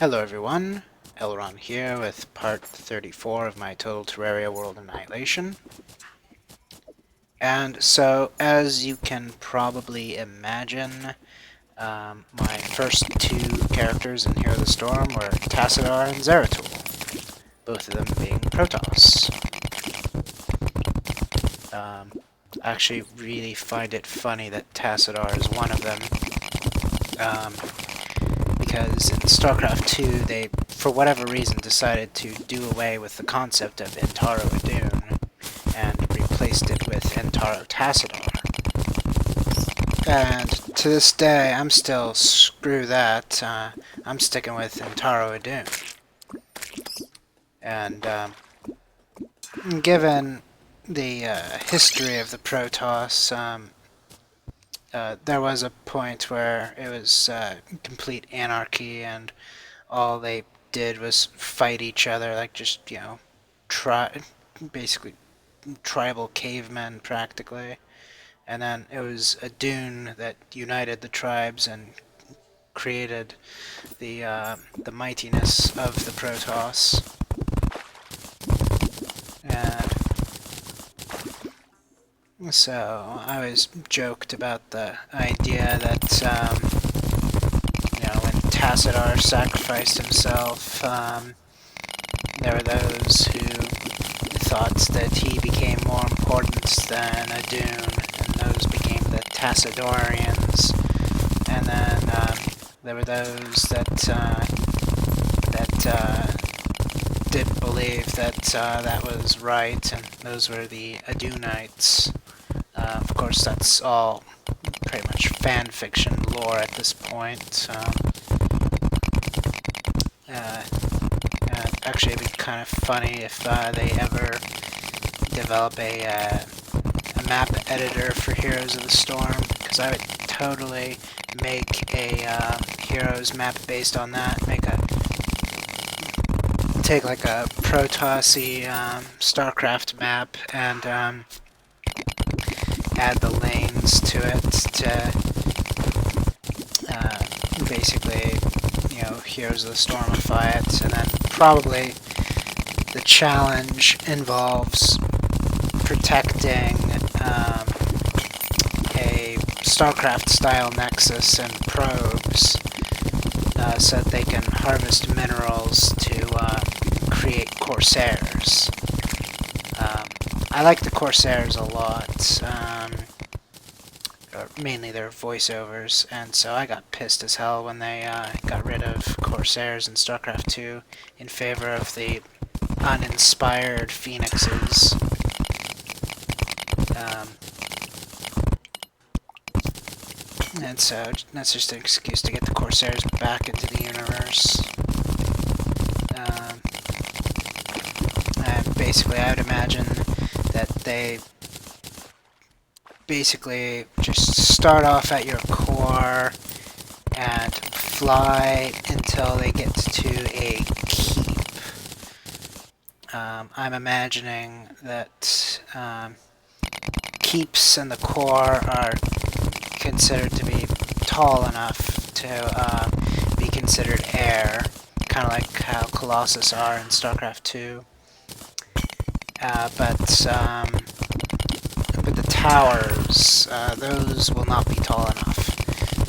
Hello everyone, LRon here with part 34 of my total Terraria world Annihilation. And so, as you can probably imagine, my first two characters in Hero of the Storm were Tassadar and Zeratul, both of them being Protoss. I actually really find it funny that Tassadar is one of them, because in StarCraft 2 they, for whatever reason, decided to do away with the concept of Entaro Adun and replaced it with Entaro Tassadar. And to this day, I'm still, screw that, I'm sticking with Entaro Adun. And given the history of the Protoss, there was a point where it was complete anarchy and all they did was fight each other, like just, you know, basically tribal cavemen practically. And then it was a dune that united the tribes and created the mightiness of the Protoss. And so I always joked about the idea that when Tassadar sacrificed himself, there were those who thought that he became more important than Adun, and those became the Tassadorians. And then there were those that didn't believe that that was right, and those were the Adunites. Of course, that's all pretty much fan fiction lore at this point. Actually, it'd be kind of funny if they ever develop a map editor for Heroes of the Storm, because I would totally make a Heroes map based on that. Take like a Protoss-y StarCraft map and add the lanes to it to basically, Heroes of the Stormify it, and then probably the challenge involves protecting a StarCraft-style nexus and probes so that they can harvest minerals to create Corsairs. I like the Corsairs a lot, mainly their voiceovers, and so I got pissed as hell when they got rid of Corsairs in StarCraft 2 in favor of the uninspired Phoenixes. And so that's just an excuse to get the Corsairs back into the universe. And basically, I would imagine that they basically just start off at your core and fly until they get to a keep. I'm imagining that keeps and the core are considered to be tall enough to be considered air, kind of like how Colossus are in StarCraft 2. But the towers, those will not be tall enough.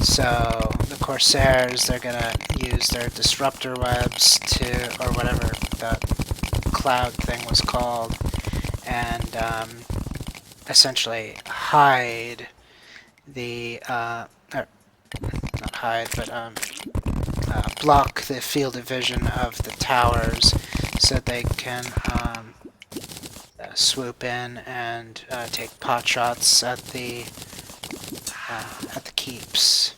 So the Corsairs, they're gonna use their disruptor webs to, or whatever that cloud thing was called, and essentially hide the, or not hide, but block the field of vision of the towers so that they can swoop in and take pot shots at the keeps.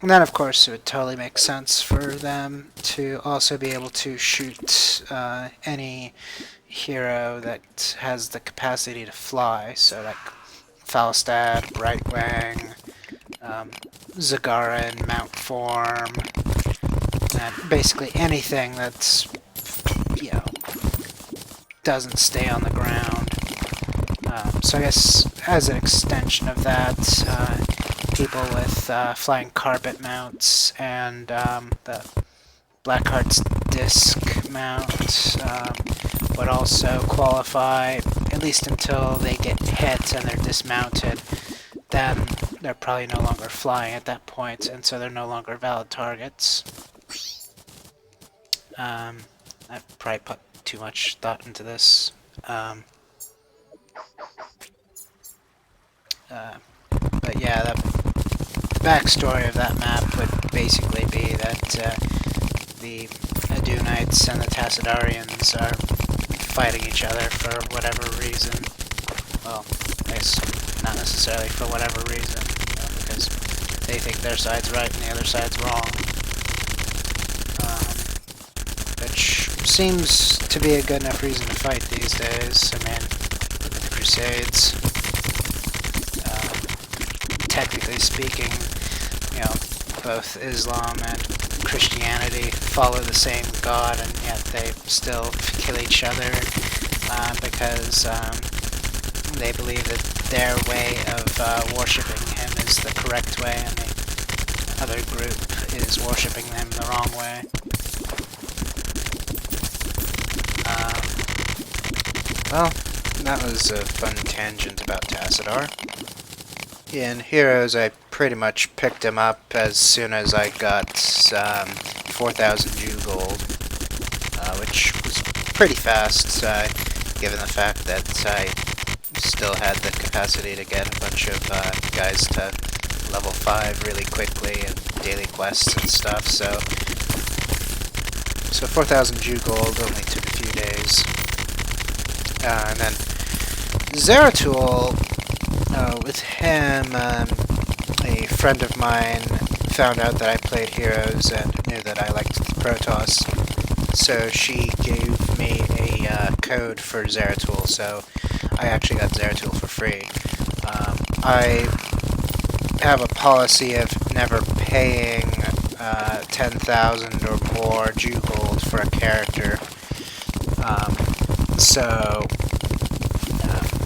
And then, of course, it would totally make sense for them to also be able to shoot any hero that has the capacity to fly. So, like Falstad, Brightwing, Zagara in Mount Form, and basically anything that's, doesn't stay on the ground. So I guess as an extension of that, people with flying carpet mounts and the Blackheart's disc mount would also qualify, at least until they get hit and they're dismounted. Then they're probably no longer flying at that point, and so they're no longer valid targets. I probably put too much thought into this. But yeah, the backstory of that map would basically be that the Adunites and the Tassadarians are fighting each other for whatever reason. Well, I guess not necessarily for whatever reason, because they think their side's right and the other side's wrong. Which seems to be a good enough reason to fight these days. I mean, the Crusades, technically speaking, you know, both Islam and Christianity follow the same God, and yet they still kill each other because they believe that their way of worshipping him is the correct way, and the other group is worshipping him the wrong way. Well, that was a fun tangent about Tassadar. In Heroes, I pretty much picked him up as soon as I got 4,000 Jew gold, which was pretty fast, given the fact that I still had the capacity to get a bunch of guys to level 5 really quickly and daily quests and stuff, so 4,000 Jew gold only took a few days. And then Zeratul, with him, a friend of mine found out that I played Heroes and knew that I liked Protoss, so she gave me a code for Zeratul, so I actually got Zeratul for free. I have a policy of never paying 10,000 or more Jew gold for a character. So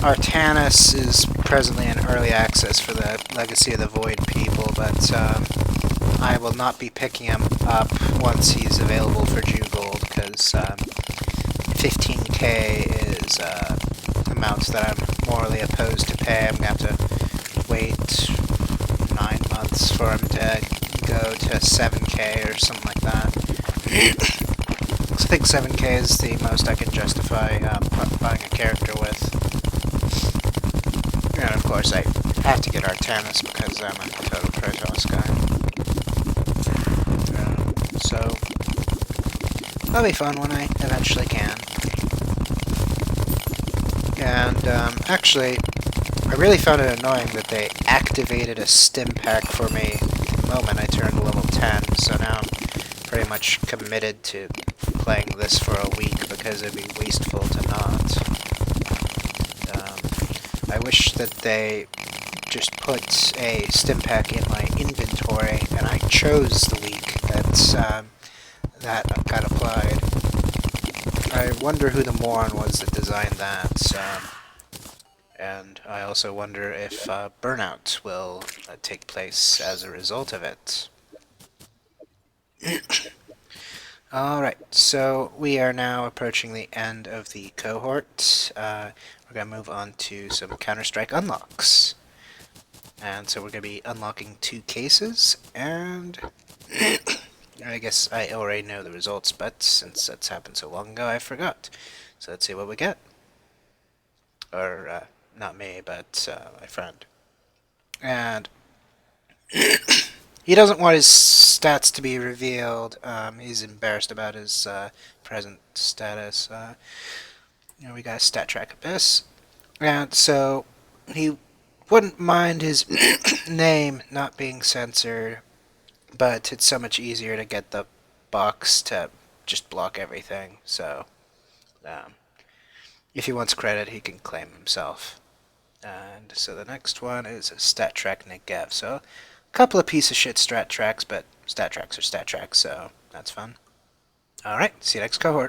Artanis is presently in early access for the Legacy of the Void people, but I will not be picking him up once he's available for Jew gold, because 15k is amounts that I'm morally opposed to pay. I'm going to have to wait 9 months for him to go to 7k or something like that. So I think 7k is the most I can justify buying a character with. And of course I have to get Artanis because I'm a total Protoss guy. So that'll be fun when I eventually can. And actually, I really found it annoying that they activated a stim pack for me the moment I turned level 10, so now I'm pretty much committed to playing this for a week because it'd be wasteful to not. I wish that they just put a stim pack in my inventory and I chose the week that got applied. I wonder who the moron was that designed that, and I also wonder if burnout will take place as a result of it. Alright, so we are now approaching the end of the cohort. We're going to move on to some Counter-Strike unlocks. And so we're going to be unlocking 2 cases, and I guess I already know the results, but since that's happened so long ago, I forgot. So let's see what we get. Or, not me, but my friend. And he doesn't want his stats to be revealed. He's embarrassed about his present status. We got a stat track abyss. And so he wouldn't mind his name not being censored, but it's so much easier to get the box to just block everything. So if he wants credit, he can claim himself. And so the next one is a stat track Negev. So a couple of piece of shit stat tracks, but stat tracks are stat tracks, so that's fun. Alright, see you next cohort.